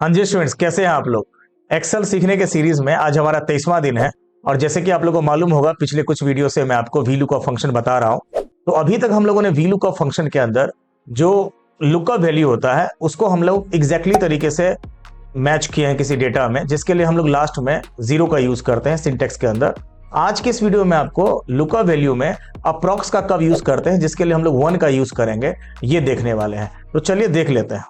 हाँ जी स्टूडेंट्स, कैसे हैं आप लोग। एक्सेल सीखने के सीरीज में आज हमारा 23वां दिन है। और जैसे कि आप लोगों को मालूम होगा, पिछले कुछ वीडियो से मैं आपको वी लुकअप फंक्शन बता रहा हूं। तो अभी तक हम लोगों ने वी लुकअप फंक्शन के अंदर जो लुकअप वैल्यू होता है उसको हम लोग एग्जैक्टली तरीके से मैच किए हैं किसी डेटा में, जिसके लिए हम लोग लास्ट में जीरो का यूज करते हैं सिंटेक्स के अंदर। आज के इस वीडियो में आपको लुकअप वैल्यू में अप्रॉक्स का कब यूज करते हैं, जिसके लिए हम लोग वन का यूज करेंगे, ये देखने वाले हैं। तो चलिए देख लेते हैं।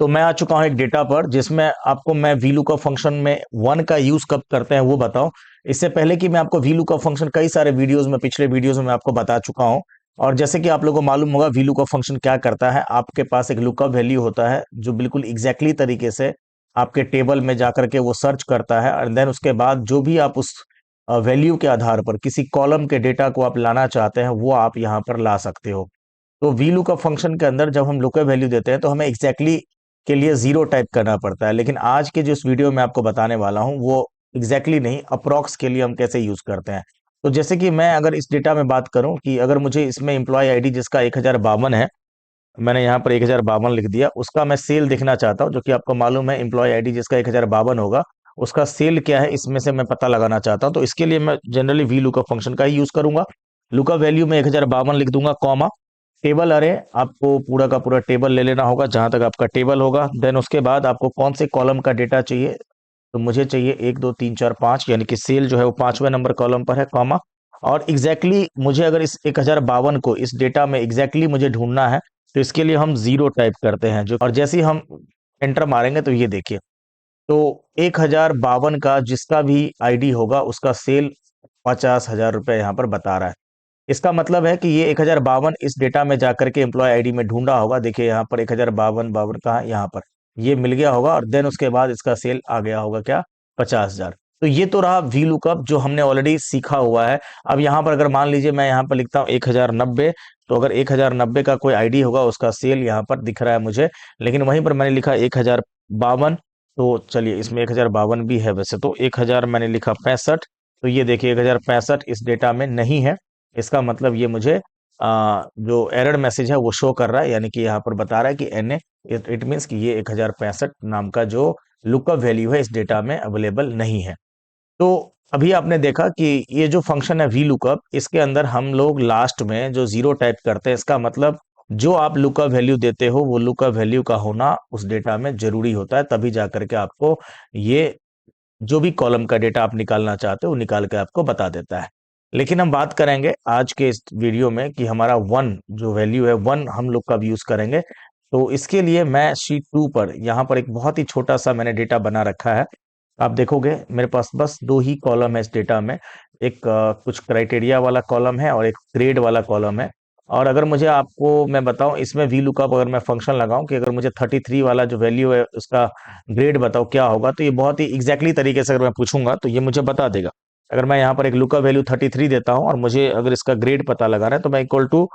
तो मैं आ चुका हूं एक डेटा पर, जिसमें आपको मैं VLOOKUP फंक्शन में वन का यूज कब करते हैं वो बताऊं। इससे पहले कि मैं आपको VLOOKUP फंक्शन कई सारे वीडियोस में, पिछले वीडियोस में मैं आपको बता चुका हूं। और जैसे कि आप लोगों को मालूम होगा, VLOOKUP फंक्शन क्या करता है। आपके पास एक लुकअप वैल्यू होता है जो बिल्कुल एग्जैक्टली तरीके से आपके टेबल में जाकर के वो सर्च करता है, और देन उसके बाद जो भी आप उस वैल्यू के आधार पर किसी कॉलम के डेटा को आप लाना चाहते हैं वो आप यहाँ पर ला सकते हो। तो वी लुकअप फंक्शन के अंदर जब हम लुकअप वैल्यू देते हैं तो हमें एग्जैक्टली के लिए जीरो टाइप करना पड़ता है, लेकिन आज के जो इस वीडियो में आपको बताने वाला हूं वो एग्जैक्टली नहीं, अप्रॉक्स के लिए हम कैसे यूज करते हैं। तो जैसे कि मैं अगर इस डेटा में बात करूं कि अगर मुझे इसमें एम्प्लॉय आईडी जिसका 1052 है, मैंने यहाँ पर 1052 लिख दिया, उसका मैं सेल देखना चाहता हूँ, जो कि आपको मालूम है एम्प्लॉय आईडी जिसका 1052 होगा उसका सेल क्या है, इसमें से मैं पता लगाना चाहता हूँ। तो इसके लिए मैं जनरली वी लुकअप फंक्शन का ही यूज करूंगा। लुकअप वैल्यू में 1052 लिख दूंगा, कॉमा टेबल अरे, आपको पूरा का पूरा टेबल ले लेना होगा जहां तक आपका टेबल होगा। देन उसके बाद आपको कौन से कॉलम का डेटा चाहिए, तो मुझे चाहिए 1 2 3 4 5, यानी कि सेल जो है वो 5वें नंबर कॉलम पर है, कॉमा। और मुझे अगर इस 1052 को इस डेटा में मुझे ढूंढना है, तो इसके लिए हम जीरो टाइप करते हैं जो, और जैसे ही हम एंटर मारेंगे तो ये देखिए, तो 1052 का जिसका भी आईडी होगा उसका सेल 50,000 रुपये यहाँ पर बता रहा है। इसका मतलब है कि ये 1052 इस डेटा में जाकर के एम्प्लॉय आईडी में ढूंढा होगा। देखिए यहाँ पर 1052 कहाँ, यहाँ पर ये मिल गया होगा, और देन उसके बाद इसका सेल आ गया होगा क्या, 50,000। तो ये तो रहा वी लुकअप जो हमने ऑलरेडी सीखा हुआ है। अब यहाँ पर अगर मान लीजिए मैं यहाँ पर लिखता हूँ 1090, तो अगर 1090 का कोई आईडी होगा उसका सेल यहाँ पर दिख रहा है मुझे, लेकिन वहीं पर मैंने लिखा 1052। तो चलिए, इसमें 1052 भी है वैसे तो, 1000 मैंने लिखा 65, तो ये देखिए 1065 इस डेटा में नहीं है। इसका मतलब ये मुझे जो एरर मैसेज है वो शो कर रहा है, यानी कि यहाँ पर बता रहा है कि एन ए, इट मीन्स कि ये 1065 नाम का जो लुकअप वैल्यू है इस डेटा में अवेलेबल नहीं है। तो अभी आपने देखा कि ये जो फंक्शन है वी लुकअप, इसके अंदर हम लोग लास्ट में जो जीरो टाइप करते हैं, इसका मतलब जो आप लुकअप वैल्यू देते हो वो लुकअप वैल्यू का होना उस डेटा में जरूरी होता है, तभी जाकर के आपको ये जो भी कॉलम का डेटा आप निकालना चाहते हो वो निकाल के आपको बता देता है। लेकिन हम बात करेंगे आज के इस वीडियो में कि हमारा वन जो वैल्यू है, वन हम लोग कब यूज करेंगे। तो इसके लिए मैं शीट 2 पर यहाँ पर एक बहुत ही छोटा सा मैंने डेटा बना रखा है। आप देखोगे मेरे पास बस दो ही कॉलम है इस डेटा में, एक कुछ क्राइटेरिया वाला कॉलम है और एक ग्रेड वाला कॉलम है। और अगर मुझे आपको मैं बताऊं इसमें वी लुकअप अगर मैं फंक्शन लगाऊं कि अगर मुझे 33 वाला जो वैल्यू है उसका ग्रेड बताओ क्या होगा, तो ये बहुत ही एग्जैक्टली तरीके से अगर मैं पूछूंगा तो ये मुझे बता देगा। अगर मैं यहाँ पर एक लुकअप वैल्यू 33 देता हूँ और मुझे अगर इसका ग्रेड पता लगाना है, तो मैं equal to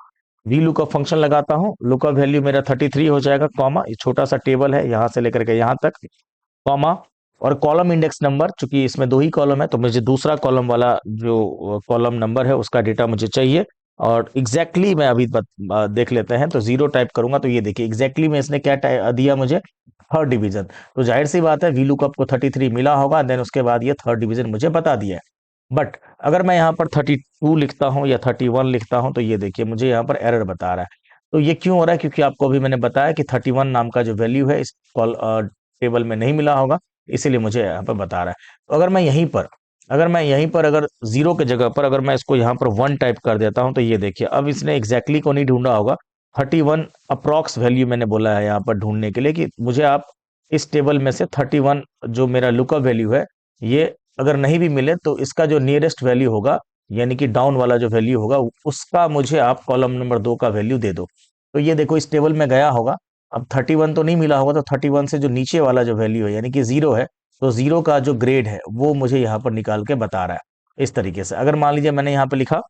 V lookup function लगाता हूँ, लुकअप वैल्यू मेरा 33 हो जाएगा, कॉमा, ये छोटा सा टेबल है यहाँ से लेकर के यहाँ तक, कॉमा, और कॉलम इंडेक्स नंबर, चूंकि इसमें दो ही कॉलम है तो मुझे दूसरा कॉलम वाला जो कॉलम नंबर है उसका डेटा मुझे चाहिए। और मैं अभी देख लेते हैं, तो जीरो टाइप करूंगा तो ये देखिए एग्जैक्टली में इसने क्या दिया मुझे, थर्ड डिवीजन। तो जाहिर सी बात है वी लुकअप को 33 मिला होगा, देन उसके बाद ये थर्ड डिवीजन मुझे बता दिया है। बट अगर मैं यहाँ पर 32 लिखता हूँ या 31 लिखता हूँ, तो ये देखिए मुझे यहाँ पर एरर बता रहा है। तो ये क्यों हो रहा है, क्योंकि आपको अभी मैंने बताया कि 31 नाम का जो वैल्यू है इस कॉल टेबल में नहीं मिला होगा, इसीलिए मुझे यहाँ पर बता रहा है। तो अगर अगर जीरो के जगह पर अगर मैं इसको यहाँ पर वन टाइप कर देता हूँ, तो ये देखिए अब इसने एग्जैक्टली को नहीं ढूंढा होगा, 31 अप्रॉक्स वैल्यू मैंने बोला है यहाँ पर ढूंढने के लिए कि मुझे आप इस टेबल में से 31 जो मेरा लुकअप वैल्यू है, ये अगर नहीं भी मिले तो इसका जो नियरेस्ट वैल्यू होगा, यानी कि डाउन वाला जो वैल्यू होगा, उसका मुझे आप कॉलम नंबर 2 का वैल्यू दे दो। तो ये देखो इस टेबल में गया होगा, अब 31 तो नहीं मिला होगा, तो 31 से जो नीचे वाला जो वैल्यू है यानी कि जीरो है, तो जीरो का जो ग्रेड है वो मुझे यहाँ पर निकाल के बता रहा है। इस तरीके से अगर मान लीजिए मैंने यहाँ पे लिखा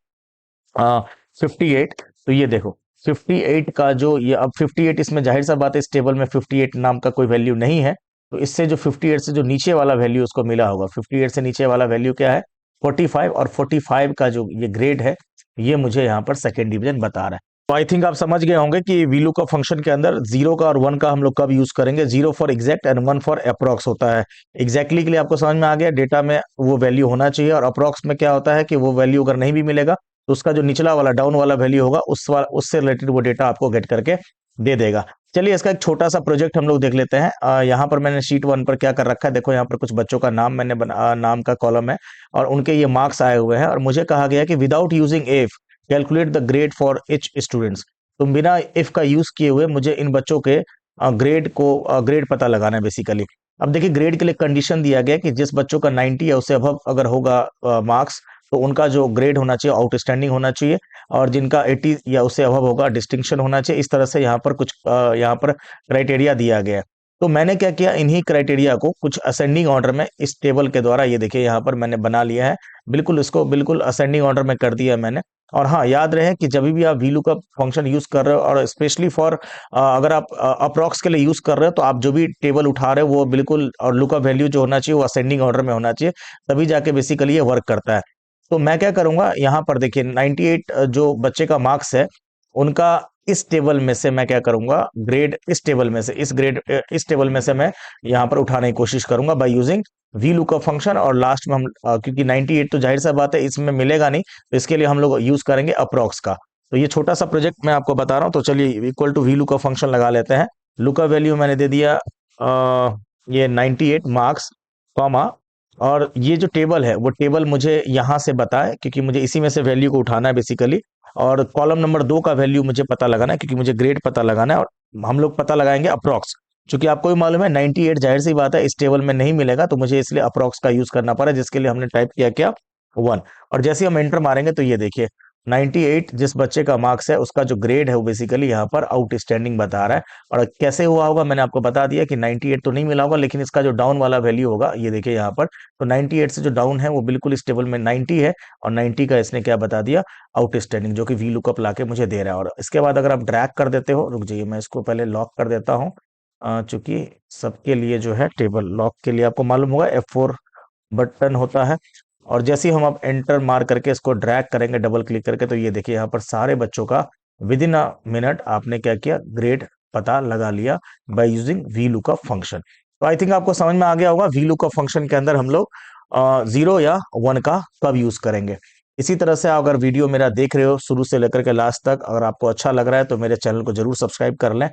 58, तो ये देखो 58 का जो ये, अब 58 इसमें जाहिर सा बात है इस टेबल में 58 नाम का कोई वैल्यू नहीं है, तो इससे जो 58 से जो नीचे वाला वैल्यू उसको मिला होगा, 58 से नीचे वाला वैल्यू क्या है, 45 और 45 का जो ये ग्रेड है ये मुझे यहाँ पर सेकेंड डिवीजन बता रहा है। तो आई थिंक आप समझ गए होंगे कि वीलू का फंक्शन के अंदर जीरो का और वन का हम लोग कब यूज करेंगे। Zero for exact and one for approx होता है। एग्जैक्टली के लिए आपको समझ में आ गया, डेटा में वो वैल्यू होना चाहिए, और अप्रॉक्स में क्या होता है कि वो वैल्यू अगर नहीं भी मिलेगा तो उसका जो निचला वाला डाउन वाला वैल्यू होगा उससे रिलेटेड वो डेटा आपको गेट करके दे देगा। चलिए इसका एक छोटा सा प्रोजेक्ट हम लोग देख लेते हैं। यहाँ पर मैंने शीट वन पर क्या कर रखा है, देखो यहाँ पर कुछ बच्चों का नाम मैंने नाम का कॉलम है और उनके ये मार्क्स आए हुए हैं, और मुझे कहा गया है कि without using if calculate the grade for each students. तो बिना इफ का यूज किए हुए मुझे इन बच्चों के ग्रेड पता लगाना है बेसिकली। अब देखिए ग्रेड के लिए कंडीशन दिया गया है कि जिस बच्चों का 90 या उससे अबव अगर होगा मार्क्स, तो उनका जो ग्रेड होना चाहिए आउटस्टैंडिंग होना चाहिए, और जिनका 80 या उससे अबव होगा डिस्टिंक्शन होना चाहिए। इस तरह से यहाँ पर कुछ यहाँ पर क्राइटेरिया दिया गया है। तो मैंने क्या किया, इन्हीं क्राइटेरिया को कुछ असेंडिंग ऑर्डर में इस टेबल के द्वारा ये देखिए यहाँ पर मैंने बना लिया है। बिल्कुल इसको बिल्कुल असेंडिंग ऑर्डर में कर दिया मैंने। और हाँ, याद रहे कि जब भी आप वीलू का फंक्शन यूज कर रहे हो, और स्पेशली फॉर अगर आप अप्रॉक्स के लिए यूज कर रहे हो, तो आप जो भी टेबल उठा रहे हो वो बिल्कुल, और लुकअप वैल्यू जो होना चाहिए वो असेंडिंग ऑर्डर में होना चाहिए, तभी जाके बेसिकली ये वर्क करता है। तो मैं क्या करूंगा, यहाँ पर देखिए 98 जो बच्चे का मार्क्स है उनका इस टेबल में से मैं क्या करूंगा, ग्रेड इस टेबल में से इस टेबल में से मैं यहाँ पर उठाने की कोशिश करूंगा by using we lookup function. और लास्ट में हम क्योंकि 98 तो जाहिर सा बात है इसमें मिलेगा नहीं, तो इसके लिए हम लोग यूज करेंगे अप्रॉक्स का। तो ये छोटा सा प्रोजेक्ट मैं आपको बता रहा हूँ। तो चलिए equal to V lookup function लगा लेते हैं। लुकअप वैल्यू मैंने दे दिया ये 98 मार्क्स, कॉमा, और ये जो टेबल है वो टेबल मुझे यहाँ से बताए, क्योंकि मुझे इसी में से वैल्यू को उठाना है बेसिकली। और कॉलम नंबर 2 का वैल्यू मुझे पता लगाना है, क्योंकि मुझे ग्रेड पता लगाना है, और हम लोग पता लगाएंगे अप्रॉक्स। क्योंकि आपको भी मालूम है 98 जाहिर सी बात है इस टेबल में नहीं मिलेगा, तो मुझे इसलिए अप्रॉक्स का यूज करना पड़ा, जिसके लिए हमने टाइप किया क्या, 1। और जैसे हम एंटर मारेंगे तो ये देखिए 98 जिस बच्चे का मार्क्स है उसका जो ग्रेड है वो बेसिकली यहाँ पर आउटस्टैंडिंग बता रहा है। और कैसे हुआ होगा मैंने आपको बता दिया कि 98 तो नहीं मिला होगा, लेकिन इसका जो डाउन वाला वैल्यू होगा ये देखिए यहाँ पर, तो 98 से जो डाउन है वो बिल्कुल इस टेबल में 90 है, और 90 का इसने क्या बता दिया, आउटस्टैंडिंग, जो कि वी लुकअप लाके मुझे दे रहा है। और इसके बाद अगर आप ड्रैग कर देते हो, रुक जाइए मैं इसको पहले लॉक कर देता हूँ, चूंकि सबके लिए जो है टेबल लॉक के लिए आपको मालूम होगा F4 बटन होता है। और जैसे ही हम अब एंटर मार करके इसको ड्रैग करेंगे डबल क्लिक करके, तो ये देखिए यहाँ पर सारे बच्चों का विद इन अ मिनट आपने क्या किया, ग्रेड पता लगा लिया by using we lookup function. तो आई थिंक आपको समझ में आ गया होगा वी लुकअप फंक्शन के अंदर हम लोग जीरो या वन का कब यूज करेंगे। इसी तरह से अगर वीडियो मेरा देख रहे हो शुरू से लेकर के लास्ट तक, अगर आपको अच्छा लग रहा है तो मेरे चैनल को जरूर सब्सक्राइब कर लें।